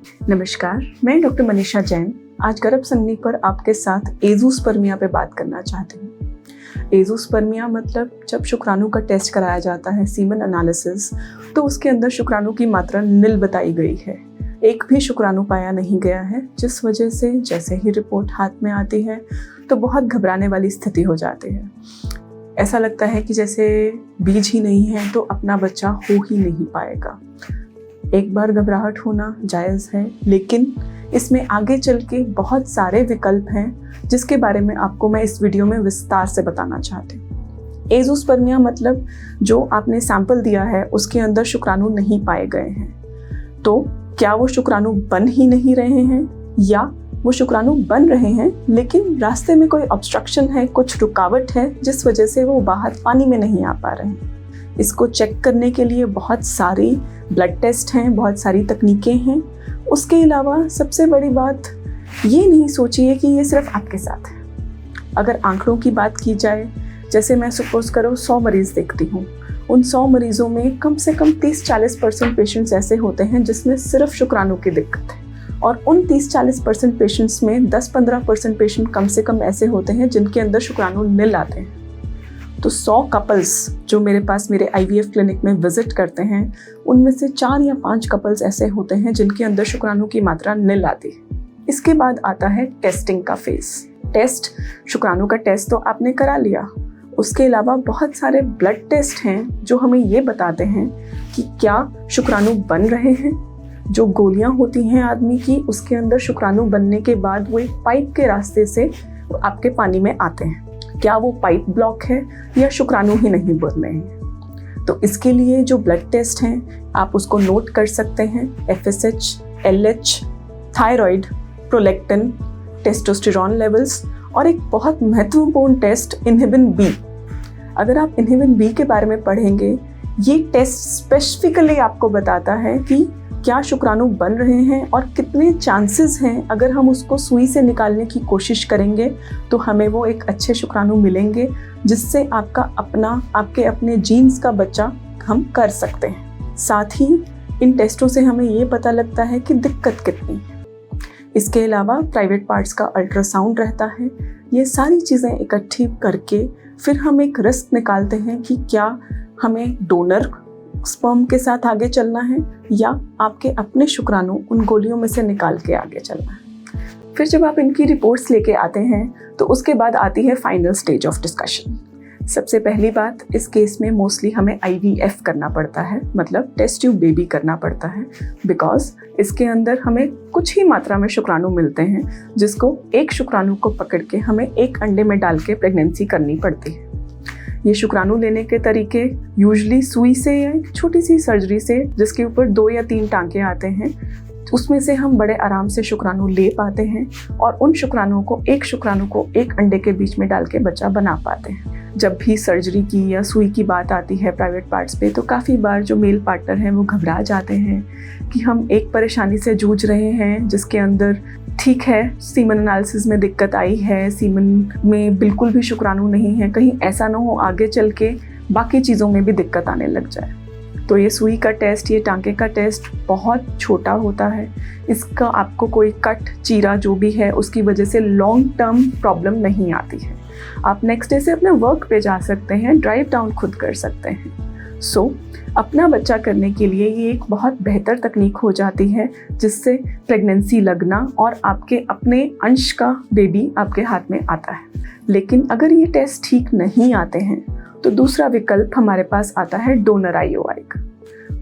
नमस्कार, मैं डॉक्टर मनीषा जैन आज गर्भसंगिनी पर आपके साथ एज़ोस्पर्मिया पे बात करना चाहती हूँ। एज़ोस्पर्मिया मतलब जब शुक्राणु का टेस्ट कराया जाता है, सीमन एनालिसिस, तो उसके अंदर शुक्राणु की मात्रा नील बताई गई है। एक भी शुक्राणु पाया नहीं गया है, जिस वजह से जैसे ही रिपोर्ट हाथ में आती है तो बहुत घबराने वाली स्थिति हो जाती है। ऐसा लगता है कि जैसे बीज ही नहीं है तो अपना बच्चा हो ही नहीं पाएगा। एक बार घबराहट होना जायज़ है, लेकिन इसमें आगे चल के बहुत सारे विकल्प हैं जिसके बारे में आपको मैं इस वीडियो में विस्तार से बताना चाहती हूँ। एज़ोस्पर्मिया मतलब जो आपने सैंपल दिया है उसके अंदर शुक्राणु नहीं पाए गए हैं। तो क्या वो शुक्राणु बन ही नहीं रहे हैं, या वो शुक्राणु बन रहे हैं लेकिन रास्ते में कोई ऑब्स्ट्रक्शन है, कुछ रुकावट है जिस वजह से वो बाहर पानी में नहीं आ पा रहे हैं। इसको चेक करने के लिए बहुत सारी ब्लड टेस्ट हैं, बहुत सारी तकनीकें हैं। उसके अलावा सबसे बड़ी बात ये नहीं सोचिए कि ये सिर्फ आपके साथ है। अगर आंकड़ों की बात की जाए, जैसे मैं सपोज करो 100 मरीज़ देखती हूँ, उन 100 मरीज़ों में कम से कम 30-40% पेशेंट्स ऐसे होते हैं जिसमें सिर्फ शुक्राणु की दिक्कत है, और उन 30-40% पेशेंट्स में 10-15% पेशेंट कम से कम ऐसे होते हैं जिनके अंदर शुक्राणु नील आते हैं। तो 100 कपल्स जो मेरे पास मेरे IVF क्लिनिक में विजिट करते हैं, उनमें से 4 या 5 कपल्स ऐसे होते हैं जिनके अंदर शुक्राणु की मात्रा नील आती है। इसके बाद आता है टेस्टिंग का फेस। टेस्ट, शुक्राणु का टेस्ट तो आपने करा लिया, उसके अलावा बहुत सारे ब्लड टेस्ट हैं जो हमें ये बताते हैं कि क्या शुक्राणु बन रहे हैं। जो गोलियां होती हैं आदमी की, उसके अंदर शुक्राणु बनने के बाद वो एक पाइप के रास्ते से आपके पानी में आते हैं। क्या वो पाइप ब्लॉक है या शुक्राणु ही नहीं बन रहे हैं। तो इसके लिए जो ब्लड टेस्ट हैं आप उसको नोट कर सकते हैं। FSH, LH, thyroid, prolactin, testosterone levels, और एक बहुत महत्वपूर्ण टेस्ट इनहिबिन B। अगर आप इनहिबिन B के बारे में पढ़ेंगे, ये टेस्ट स्पेसिफिकली आपको बताता है कि क्या शुक्राणु बन रहे हैं और कितने चांसेस हैं। अगर हम उसको सुई से निकालने की कोशिश करेंगे तो हमें वो एक अच्छे शुक्राणु मिलेंगे जिससे आपके अपने जीन्स का बच्चा हम कर सकते हैं। साथ ही इन टेस्टों से हमें ये पता लगता है कि दिक्कत कितनी है। इसके अलावा प्राइवेट पार्ट्स का अल्ट्रासाउंड रहता है। ये सारी चीज़ें इकट्ठी करके फिर हम एक रिस्क निकालते हैं कि क्या हमें डोनर स्पर्म के साथ आगे चलना है या आपके अपने शुक्राणु उन गोलियों में से निकाल के आगे चलना है। फिर जब आप इनकी रिपोर्ट्स लेके आते हैं तो उसके बाद आती है फाइनल स्टेज ऑफ डिस्कशन। सबसे पहली बात, इस केस में मोस्टली हमें IVF करना पड़ता है, मतलब टेस्ट ट्यूब बेबी करना पड़ता है, बिकॉज इसके अंदर हमें कुछ ही मात्रा में शुक्राणु मिलते हैं जिसको एक शुक्राणु को पकड़ के हमें एक अंडे में डाल के प्रेगनेंसी करनी पड़ती है। ये शुक्राणु लेने के तरीके यूजुअली सुई से या छोटी सी सर्जरी से, जिसके ऊपर 2 या 3 टांके आते हैं, उसमें से हम बड़े आराम से शुक्राणु ले पाते हैं और उन शुक्राणुओं को एक अंडे के बीच में डाल के बच्चा बना पाते हैं। जब भी सर्जरी की या सुई की बात आती है प्राइवेट पार्ट्स पे, तो काफ़ी बार जो मेल पार्टनर हैं वो घबरा जाते हैं कि हम एक परेशानी से जूझ रहे हैं जिसके अंदर ठीक है सीमन एनालिसिस में दिक्कत आई है, सीमन में बिल्कुल भी शुक्राणु नहीं है, कहीं ऐसा ना हो आगे चल के बाकी चीज़ों में भी दिक्कत आने लग जाए। तो ये सुई का टेस्ट, ये टांके का टेस्ट बहुत छोटा होता है। इसका आपको कोई कट, चीरा जो भी है उसकी वजह से लॉन्ग टर्म प्रॉब्लम नहीं आती है। आप नेक्स्ट डे से अपने वर्क पे जा सकते हैं, ड्राइव डाउन खुद कर सकते हैं। अपना बच्चा करने के लिए ये एक बहुत बेहतर तकनीक हो जाती है जिससे प्रेगनेंसी लगना और आपके अपने अंश का बेबी आपके हाथ में आता है। लेकिन अगर ये टेस्ट ठीक नहीं आते हैं तो दूसरा विकल्प हमारे पास आता है डोनर IUI का।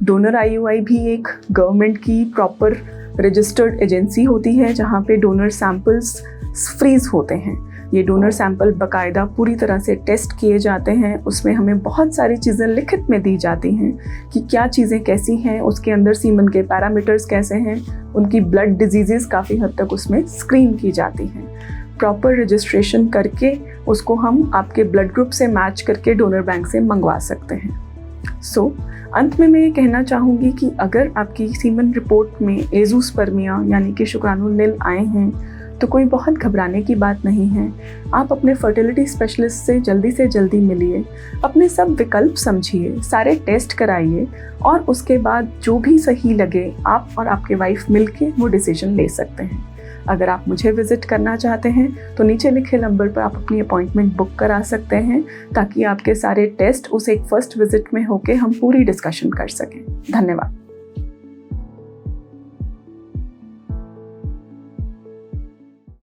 डोनर IUI भी एक गवर्नमेंट की प्रॉपर रजिस्टर्ड एजेंसी होती है जहाँ पे डोनर सैंपल्स फ्रीज होते हैं। ये डोनर सैंपल बाकायदा पूरी तरह से टेस्ट किए जाते हैं। उसमें हमें बहुत सारी चीज़ें लिखित में दी जाती हैं कि क्या चीज़ें कैसी हैं, उसके अंदर सीमन के पैरामीटर्स कैसे हैं, उनकी ब्लड डिजीज़ेस काफ़ी हद तक उसमें स्क्रीन की जाती हैं। प्रॉपर रजिस्ट्रेशन करके उसको हम आपके ब्लड ग्रुप से मैच करके डोनर बैंक से मंगवा सकते हैं। अंत में मैं ये कहना चाहूँगी कि अगर आपकी सीमन रिपोर्ट में एज़ोस्पर्मिया यानी कि शुक्राणु नील आए हैं तो कोई बहुत घबराने की बात नहीं है। आप अपने फर्टिलिटी स्पेशलिस्ट से जल्दी मिलिए, अपने सब विकल्प समझिए, सारे टेस्ट कराइए और उसके बाद जो भी सही लगे आप और आपके वाइफ मिलके वो डिसीजन ले सकते हैं। अगर आप मुझे विजिट करना चाहते हैं तो नीचे लिखे नंबर पर आप अपनी अपॉइंटमेंट बुक करा सकते हैं, ताकि आपके सारे टेस्ट उस एक फर्स्ट विजिट में होके हम पूरी डिस्कशन कर सकें। धन्यवाद।